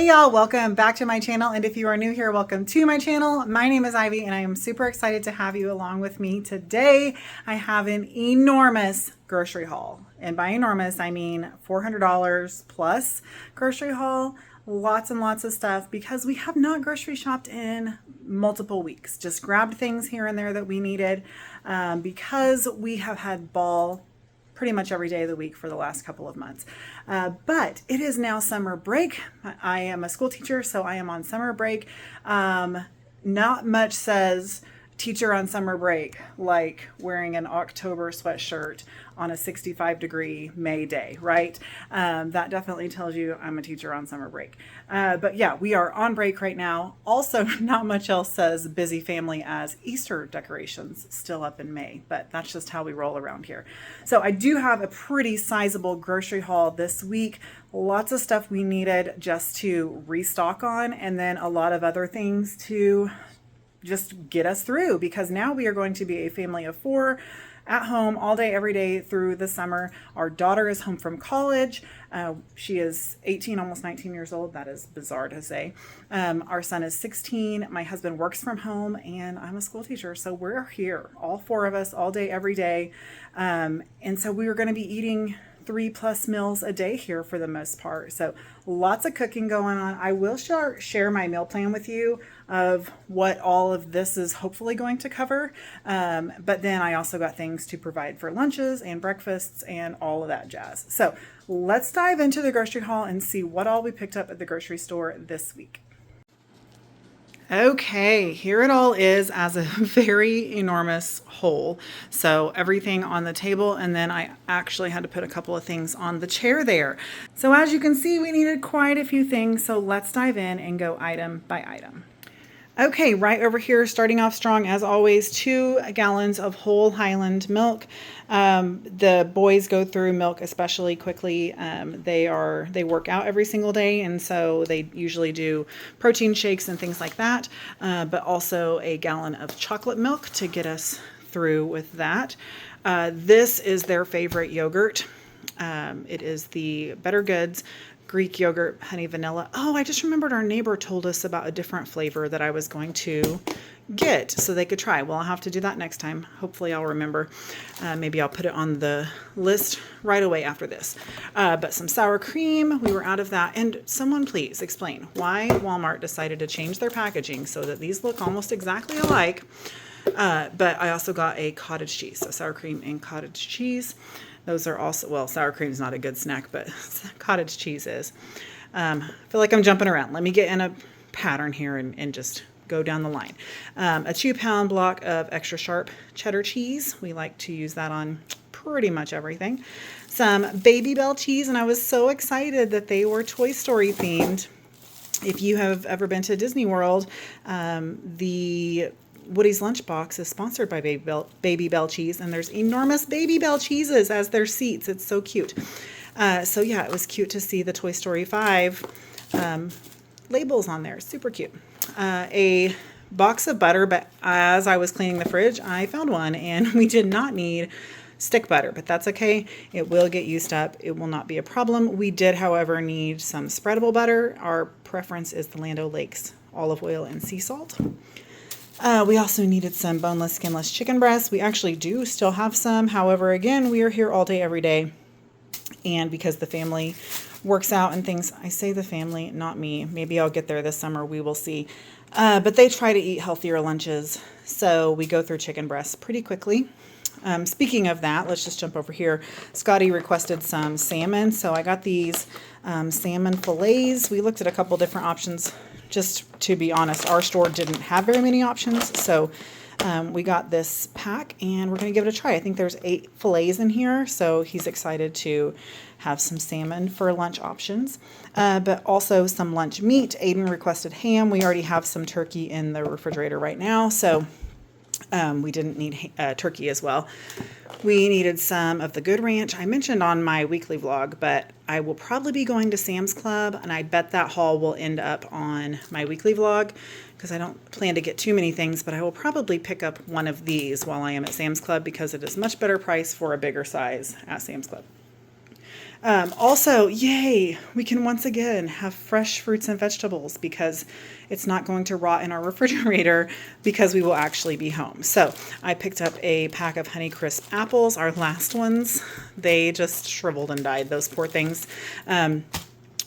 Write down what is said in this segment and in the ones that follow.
Hey y'all, welcome back to my channel, and if you are new here, welcome to my channel. My name is Ivy and I am super excited to have you along with me today. I have an enormous grocery haul, and by enormous I mean $400 plus grocery haul. Lots and lots of stuff because we have not grocery shopped in multiple weeks. Just grabbed things here and there that we needed because we have had ball pretty much every day of the week for the last couple of months. But it is now summer break. I am a school teacher, so I am on summer break. Not much says teacher on summer break like wearing an October sweatshirt on a 65-degree May day, right? That definitely tells you I'm a teacher on summer break. But yeah, we are on break right now. Also, not much else says busy family as Easter decorations still up in May, but that's just how we roll around here. So I do have a pretty sizable grocery haul this week. Lots of stuff we needed just to restock on, and then a lot of other things to just get us through, because now we are going to be a family of 4 at home all day, every day through the summer. Our daughter is home from college. She is 18, almost 19 years old. That is bizarre to say. Our son is 16. My husband works from home, and I'm a school teacher. So we're here, all 4 of us, all day, every day. And so we are going to be eating 3+ meals a day here for the most part. So lots of cooking going on. I will share my meal plan with you of what all of this is hopefully going to cover. But then I also got things to provide for lunches and breakfasts and all of that jazz. So let's dive into the grocery haul and see what all we picked up at the grocery store this week. Okay, here it all is as a very enormous whole. So everything on the table, and then I actually had to put a couple of things on the chair there. So as you can see, we needed quite a few things. So let's dive in and go item by item. Okay, right over here, starting off strong as always, 2 gallons of whole Highland milk. The boys go through milk especially quickly. They work out every single day, and so they usually do protein shakes and things like that, but also a gallon of chocolate milk to get us through with that. This is their favorite yogurt. It is the Better Goods Greek yogurt, honey vanilla. Oh, I just remembered our neighbor told us about a different flavor that I was going to get so they could try. Well, I'll have to do that next time. Hopefully I'll remember. Maybe I'll put it on the list right away after this. But some sour cream, we were out of that. And someone please explain why Walmart decided to change their packaging so that these look almost exactly alike. But I also got a cottage cheese, so sour cream and cottage cheese. Those are also, well, sour cream is not a good snack, but cottage cheese is. I feel like I'm jumping around. Let me get in a pattern here and just go down the line. A 2-pound block of extra sharp cheddar cheese. We like to use that on pretty much everything. Some Baby Bell cheese, and I was so excited that they were Toy Story themed. If you have ever been to Disney World, the Woody's Lunchbox is sponsored by Baby Bell cheese, and there's enormous Baby Bell cheeses as their seats. It's so cute. So yeah, it was cute to see the Toy Story 5 labels on there. Super cute. A box of butter, but as I was cleaning the fridge, I found one, and we did not need stick butter, but that's okay. It will get used up. It will not be a problem. We did, however, need some spreadable butter. Our preference is the Land O'Lakes olive oil and sea salt. We also needed some boneless, skinless chicken breasts. We actually do still have some. However, again, we are here all day, every day. And because the family works out and things, I say the family, not me. Maybe I'll get there this summer. We will see. But they try to eat healthier lunches. So we go through chicken breasts pretty quickly. Speaking of that, let's just jump over here. Scotty requested some salmon. So I got these salmon fillets. We looked at a couple different options. Just to be honest, our store didn't have very many options, so we got this pack, and we're going to give it a try. I think there's 8 fillets in here, so he's excited to have some salmon for lunch options, but also some lunch meat. Aiden requested ham. We already have some turkey in the refrigerator right now, so we didn't need turkey as well. We needed some of the Good Ranch. I mentioned on my weekly vlog, but I will probably be going to Sam's Club, and I bet that haul will end up on my weekly vlog because I don't plan to get too many things, but I will probably pick up one of these while I am at Sam's Club because it is much better price for a bigger size at Sam's Club. Also, yay, we can once again have fresh fruits and vegetables because it's not going to rot in our refrigerator because we will actually be home. So I picked up a pack of Honeycrisp apples, our last ones. They just shriveled and died, those poor things.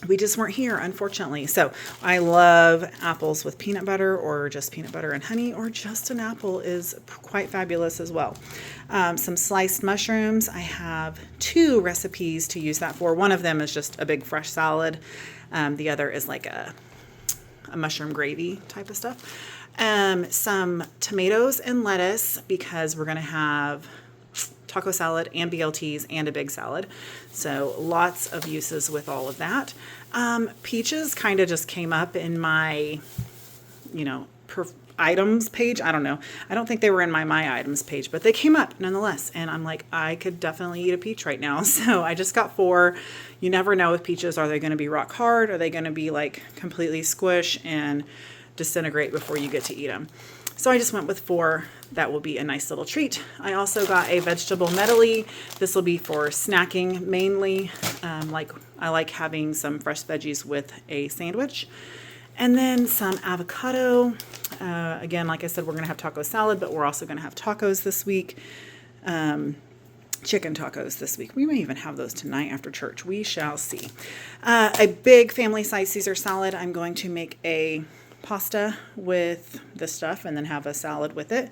We just weren't here, unfortunately. So I love apples with peanut butter or just peanut butter and honey, or just an apple is quite fabulous as well. Some sliced mushrooms. I have 2 recipes to use that for. One of them is just a big fresh salad. The other is like a mushroom gravy type of stuff. Some tomatoes and lettuce because we're going to have taco salad and BLTs and a big salad. So lots of uses with all of that. Peaches kind of just came up in my, items page. I don't know. I don't think they were in my items page, but they came up nonetheless. And I'm like, I could definitely eat a peach right now. So I just got 4. You never know with peaches. Are they going to be rock hard? Are they going to be like completely squish and disintegrate before you get to eat them? So I just went with 4. That will be a nice little treat. I also got a vegetable medley. This will be for snacking mainly. I like having some fresh veggies with a sandwich. And then some avocado. Again, like I said, we're going to have taco salad, but we're also going to have tacos this week. Chicken tacos this week. We may even have those tonight after church. We shall see. A big family size Caesar salad. I'm going to make a pasta with this stuff and then have a salad with it.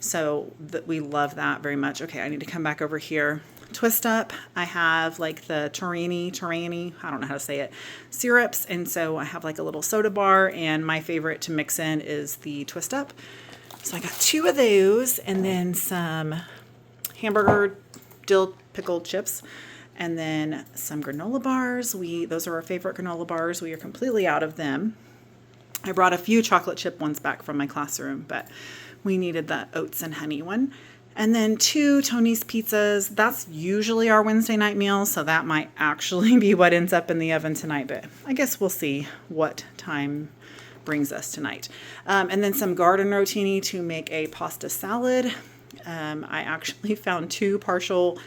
So we love that very much. Okay, I need to come back over here. Twist up. I have like the Torani, I don't know how to say it, syrups. And so I have like a little soda bar, and my favorite to mix in is the Twist Up. So I got 2 of those, and then some hamburger dill pickled chips, and then some granola bars. Those are our favorite granola bars. We are completely out of them. I brought a few chocolate chip ones back from my classroom, but we needed the oats and honey one. And then 2 Tony's pizzas. That's usually our Wednesday night meal, so that might actually be what ends up in the oven tonight, but I guess we'll see what time brings us tonight. And then some garden rotini to make a pasta salad. I actually found 2 partial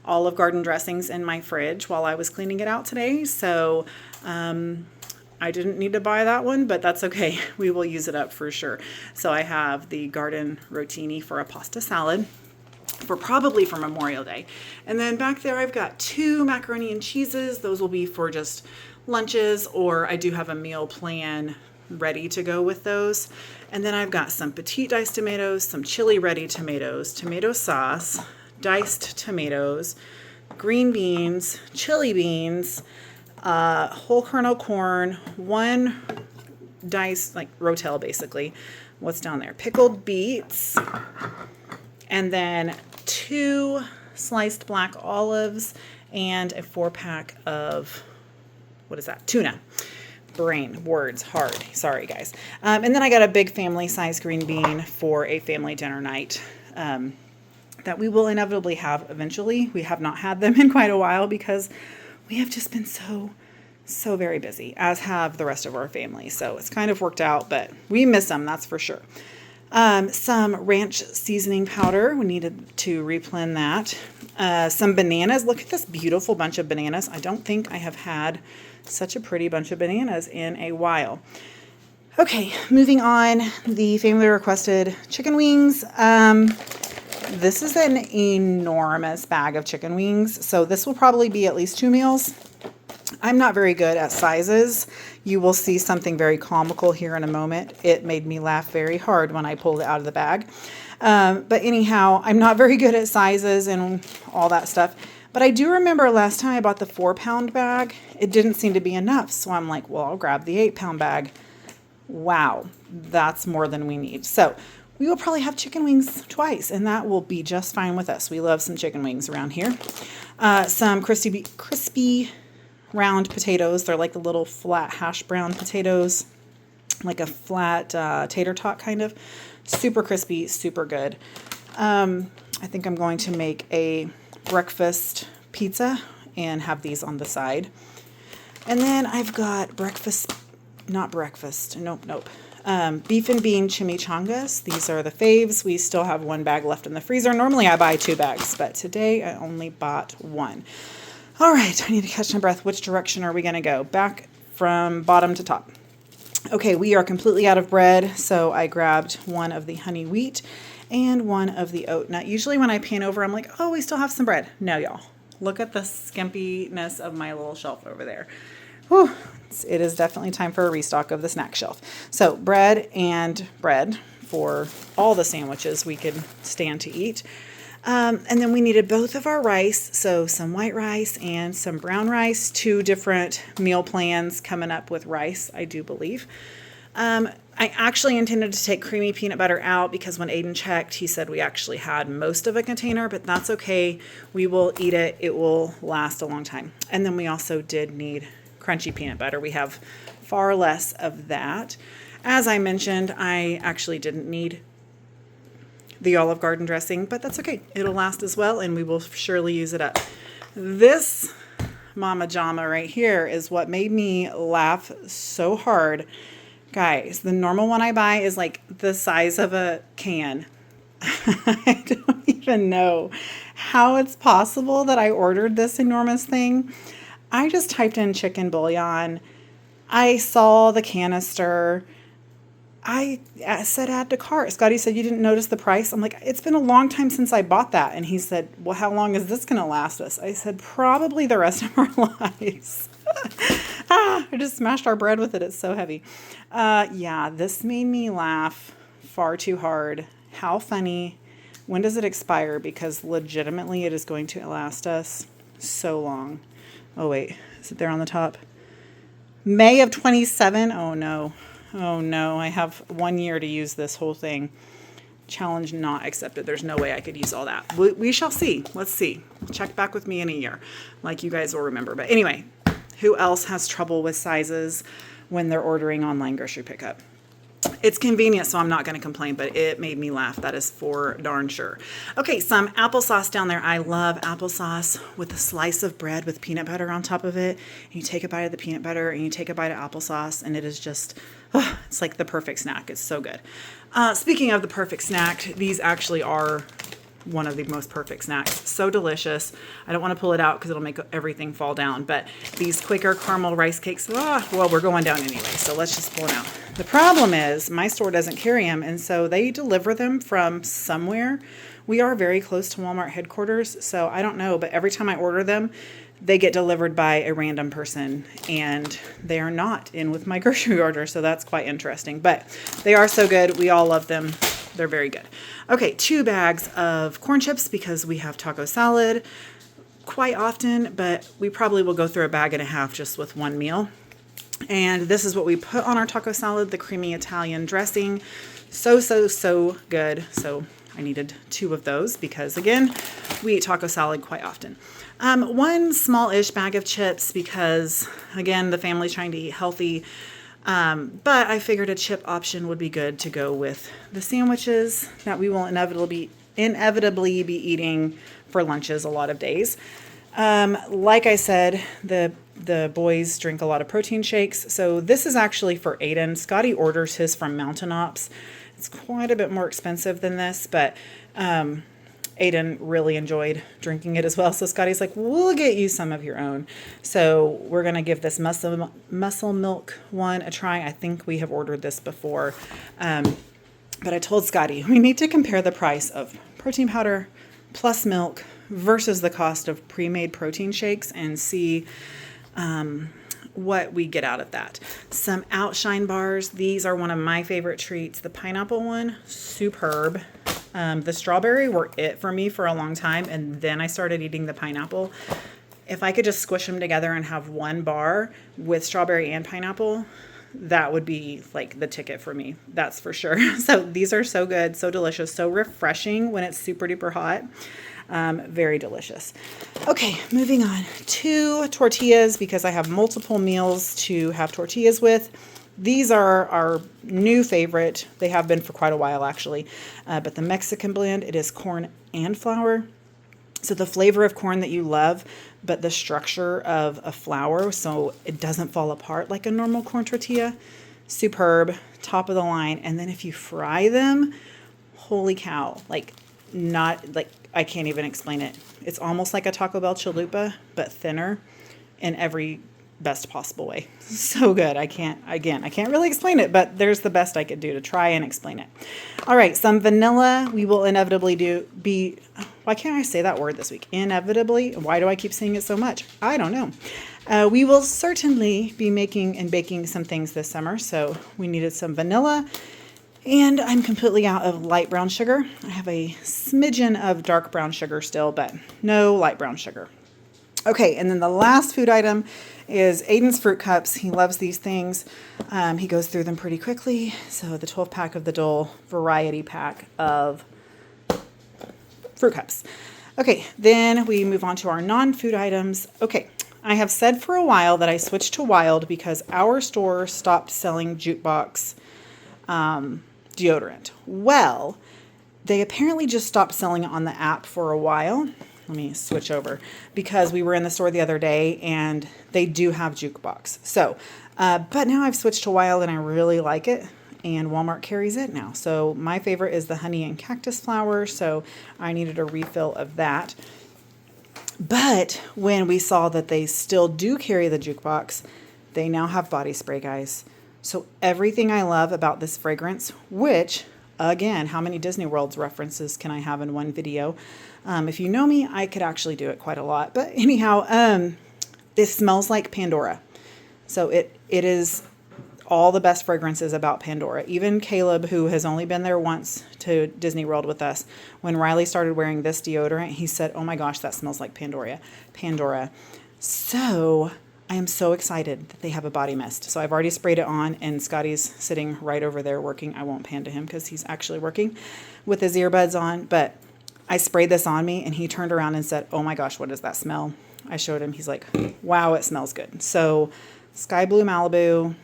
Olive Garden dressings in my fridge while I was cleaning it out today, so I didn't need to buy that one, but that's okay. We will use it up for sure. So I have the garden rotini for a pasta salad probably for Memorial Day. And then back there I've got 2 macaroni and cheeses. Those will be for just lunches, or I do have a meal plan ready to go with those. And then I've got some petite diced tomatoes, some chili ready tomatoes, tomato sauce, diced tomatoes, green beans, chili beans, whole kernel corn, 1 diced, like Rotel basically. What's down there? Pickled beets, and then 2 sliced black olives, and a 4-pack of, what is that? Tuna. Words hard. Sorry, guys. And then I got a big family size green bean for a family dinner night that we will inevitably have eventually. We have not had them in quite a while because we have just been so very busy, as have the rest of our family. So it's kind of worked out, but we miss them, that's for sure. Some ranch seasoning powder. We needed to replen that. Some bananas. Look at this beautiful bunch of bananas. I don't think I have had such a pretty bunch of bananas in a while. Okay, moving on. The family requested chicken wings. This is an enormous bag of chicken wings, so this will probably be at least 2 meals. I'm not very good at sizes. You will see something very comical here in a moment. It made me laugh very hard when I pulled it out of the bag. But anyhow, I'm not very good at sizes and all that stuff. But I do remember last time I bought the 4-pound bag, it didn't seem to be enough. So I'm like, well, I'll grab the 8-pound bag. Wow, that's more than we need. So we will probably have chicken wings twice, and that will be just fine with us. We love some chicken wings around here. Some crispy round potatoes. They're like the little flat hash brown potatoes, like a flat tater tot kind of. Super crispy, super good. I think I'm going to make a breakfast pizza and have these on the side. And then I've got beef and bean chimichangas. These are the faves. We still have 1 bag left in the freezer. Normally I buy 2 bags, but today I only bought 1. All right, I need to catch my breath. Which direction are we going to go? Back from bottom to top. Okay, we are completely out of bread, so I grabbed one of the honey wheat and one of the oat nut. Usually when I pan over, I'm like, oh, we still have some bread. No, y'all. Look at the skimpiness of my little shelf over there. Whew, it is definitely time for a restock of the snack shelf. So bread and bread for all the sandwiches we could stand to eat. And then we needed both of our rice, so some white rice and some brown rice, 2 different meal plans coming up with rice, I do believe. I actually intended to take creamy peanut butter out because when Aiden checked, he said we actually had most of a container, but that's okay. We will eat it. It will last a long time. And then we also did need crunchy peanut butter. We have far less of that. As I mentioned, I actually didn't need the Olive Garden dressing, but that's okay. It'll last as well, and we will surely use it up. This Mama Jama right here is what made me laugh so hard. Guys, the normal one I buy is like the size of a can. I don't even know how it's possible that I ordered this enormous thing. I just typed in chicken bouillon. I saw the canister. I said add to cart. Scotty said, you didn't notice the price? I'm like, it's been a long time since I bought that. And he said, well, how long is this going to last us? I said, probably the rest of our lives. I just smashed our bread with it. It's so heavy. Yeah, this made me laugh far too hard. How funny. When does it expire? Because legitimately it is going to last us so long. Oh, wait. Is it there on the top? May of 27. Oh, no. Oh no, I have 1 year to use this whole thing. Challenge not accepted. There's no way I could use all that. We shall see. Let's see. Check back with me in a year, like you guys will remember. But anyway, who else has trouble with sizes when they're ordering online grocery pickup? It's convenient, so I'm not going to complain, but it made me laugh. That is for darn sure. Okay, some applesauce down there. I love applesauce with a slice of bread with peanut butter on top of it. And you take a bite of the peanut butter and you take a bite of applesauce, and it is just, it's like the perfect snack. It's so good. Speaking of the perfect snack, these actually are one of the most perfect snacks. So delicious. I don't want to pull it out because it'll make everything fall down. But these Quaker caramel rice cakes, well, we're going down anyway. So let's just pull them out. The problem is my store doesn't carry them. And so they deliver them from somewhere. We are very close to Walmart headquarters. So I don't know. But every time I order them, they get delivered by a random person. And they are not in with my grocery order. So that's quite interesting. But they are so good. We all love them. They're very good. Okay, 2 bags of corn chips because we have taco salad quite often, but we probably will go through a bag and a half just with one meal. And this is what we put on our taco salad, the creamy Italian dressing. So, so, so good. So I needed 2 of those because, again, we eat taco salad quite often. 1 small-ish bag of chips because, again, the family's trying to eat healthy. But I figured a chip option would be good to go with the sandwiches that we will inevitably be eating for lunches a lot of days. Like I said, the boys drink a lot of protein shakes. So this is actually for Aiden. Scotty orders his from Mountain Ops. It's quite a bit more expensive than this, but Aiden really enjoyed drinking it as well. So Scotty's like, we'll get you some of your own. So we're going to give this muscle milk one a try. I think we have ordered this before. But I told Scotty, we need to compare the price of protein powder plus milk versus the cost of pre-made protein shakes and see what we get out of that. Some Outshine bars. These are one of my favorite treats. The pineapple one, superb. The strawberry were it for me for a long time, and then I started eating the pineapple. If I could just squish them together and have one bar with strawberry and pineapple, that would be like the ticket for me. That's for sure. So these are so good, so delicious, so refreshing when it's super duper hot. Very delicious. Okay, moving on to tortillas because I have multiple meals to have tortillas with. These are our new favorite. They have been for quite a while, actually. But the Mexican blend, it is corn and flour. So the flavor of corn that you love, but the structure of a flour so it doesn't fall apart like a normal corn tortilla. Superb, top of the line. And then if you fry them, holy cow, like not like, I can't even explain it. It's almost like a Taco Bell chalupa, but thinner in every best possible way. So good. I can't really explain it, but there's the best I could do to try and explain it. All right, some vanilla. We will inevitably why can't I say that word this week? Inevitably. Why do I keep saying it so much? I don't know. We will certainly be making and baking some things this summer. So we needed some vanilla, and I'm completely out of light brown sugar. I have a smidgen of dark brown sugar still, but no light brown sugar. Okay, and then the last food item is Aiden's fruit cups. He loves these things. He goes through them pretty quickly. So the 12-pack of the Dole variety pack of fruit cups. Okay, then we move on to our non-food items. Okay, I have said for a while that I switched to Wild because our store stopped selling jukebox deodorant. Well, they apparently just stopped selling it on the app for a while. Let me switch over because we were in the store the other day and they do have jukebox. So, but now I've switched to Wild and I really like it, and Walmart carries it now. So my favorite is the honey and cactus flower. So I needed a refill of that. But when we saw that they still do carry the jukebox, they now have body spray, guys. So everything I love about this fragrance, which again, how many Disney World's references can I have in one video? If you know me, I could actually do it quite a lot. But anyhow, this smells like Pandora. So it is all the best fragrances about Pandora. Even Caleb, who has only been there once to Disney World with us, when Riley started wearing this deodorant, he said, oh my gosh, that smells like Pandora. So I am so excited that they have a body mist. So I've already sprayed it on, and Scotty's sitting right over there working. I won't pan to him because he's actually working with his earbuds on, but I sprayed this on me and he turned around and said, oh my gosh, what does that smell? I showed him. He's like, wow, it smells good. So Sky Blue Malibu,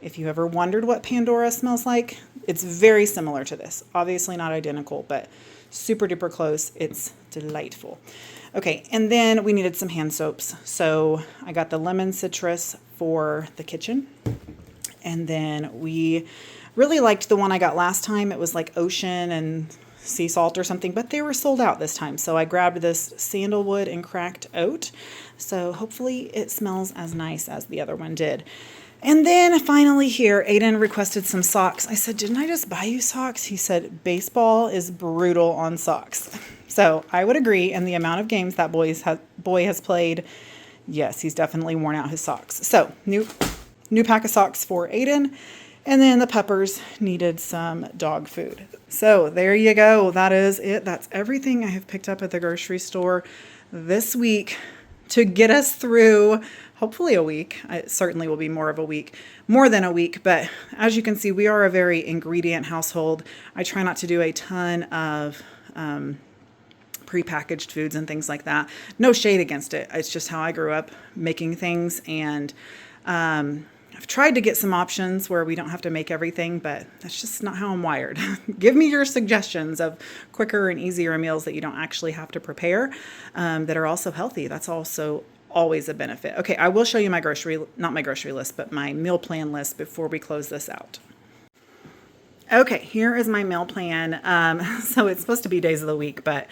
if you ever wondered what Pandora smells like, it's very similar to this. Obviously not identical, but super duper close. It's delightful. Okay, and then we needed some hand soaps. So I got the lemon citrus for the kitchen. And then we really liked the one I got last time. It was like ocean and sea salt or something, but they were sold out this time. So I grabbed this sandalwood and cracked oat. So hopefully it smells as nice as the other one did. And then finally here, Aiden requested some socks. I said, didn't I just buy you socks? He said, baseball is brutal on socks. So I would agree. And the amount of games that boy has played, yes, he's definitely worn out his socks. So new pack of socks for Aiden. And then the puppers needed some dog food. So there you go. That is it. That's everything I have picked up at the grocery store this week to get us through hopefully a week. It certainly will be more than a week. But as you can see, we are a very ingredient household. I try not to do a ton of prepackaged foods and things like that. No shade against it. It's just how I grew up making things, and I've tried to get some options where we don't have to make everything, but that's just not how I'm wired. Give me your suggestions of quicker and easier meals that you don't actually have to prepare, that are also healthy. That's also always a benefit. Okay, I will show you my not my grocery list, but my meal plan list before we close this out. Okay, here is my meal plan. So it's supposed to be days of the week, but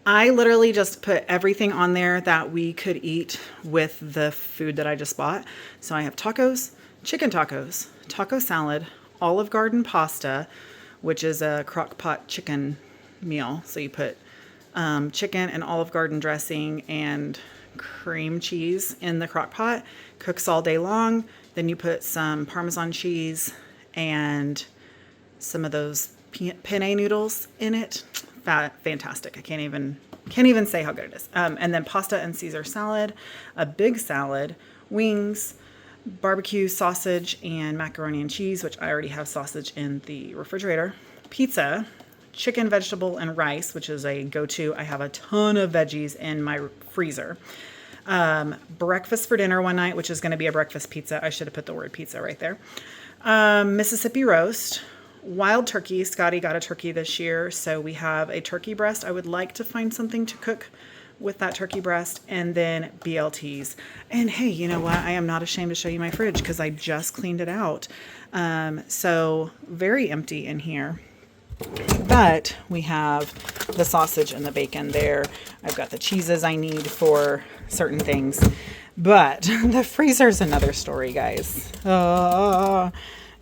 I literally just put everything on there that we could eat with the food that I just bought. So I have tacos, chicken tacos, taco salad, Olive Garden pasta, which is a crock pot chicken meal. So you put chicken and Olive Garden dressing and cream cheese in the crock pot, cooks all day long. Then you put some Parmesan cheese and some of those penne noodles in it. Fantastic. I can't even say how good it is. And then pasta and Caesar salad, a big salad, wings, barbecue sausage and macaroni and cheese, which I already have sausage in the refrigerator, pizza, chicken, vegetable, and rice, which is a go-to. I have a ton of veggies in my freezer. Breakfast for dinner one night, which is going to be a breakfast pizza. I should have put the word pizza right there. Mississippi roast, wild turkey. Scotty got a turkey this year, so we have a turkey breast. I would like to find something to cook with that turkey breast, and then BLTs. And hey, you know what? I am not ashamed to show you my fridge because I just cleaned it out. So very empty in here. But we have the sausage and the bacon there. I've got the cheeses I need for certain things. But the freezer is another story, guys.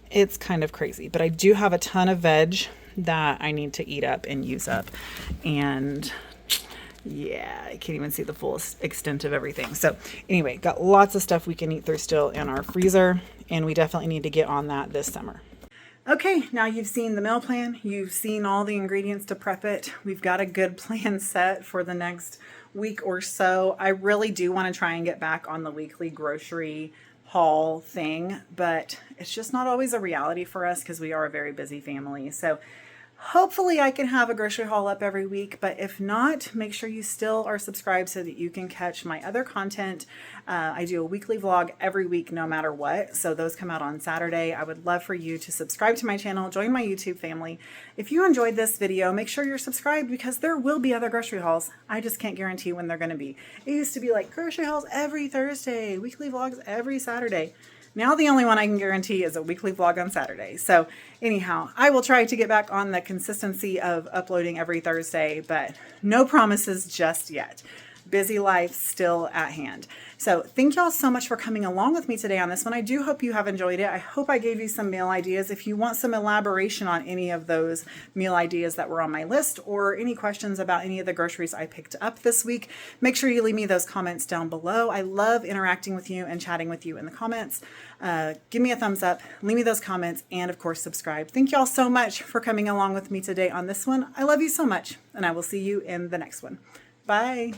It's kind of crazy. But I do have a ton of veg that I need to eat up and use up. And yeah, I can't even see the full extent of everything. So anyway, got lots of stuff we can eat through still in our freezer. And we definitely need to get on that this summer. Okay, now you've seen the meal plan. You've seen all the ingredients to prep it. We've got a good plan set for the next week or so. I really do want to try and get back on the weekly grocery haul thing, but it's just not always a reality for us because we are a very busy family. So hopefully I can have a grocery haul up every week, but if not, make sure you still are subscribed so that you can catch my other content. I do a weekly vlog every week, no matter what. So those come out on Saturday. I would love for you to subscribe to my channel, join my YouTube family. If you enjoyed this video, make sure you're subscribed because there will be other grocery hauls. I just can't guarantee when they're going to be. It used to be like grocery hauls every Thursday, weekly vlogs every Saturday. Now the only one I can guarantee is a weekly vlog on Saturday. So anyhow, I will try to get back on the consistency of uploading every Thursday, but no promises just yet. Busy life still at hand. So thank y'all so much for coming along with me today on this one. I do hope you have enjoyed it. I hope I gave you some meal ideas. If you want some elaboration on any of those meal ideas that were on my list or any questions about any of the groceries I picked up this week, make sure you leave me those comments down below. I love interacting with you and chatting with you in the comments. Give me a thumbs up, leave me those comments, and of course subscribe. Thank y'all so much for coming along with me today on this one. I love you so much, and I will see you in the next one. Bye.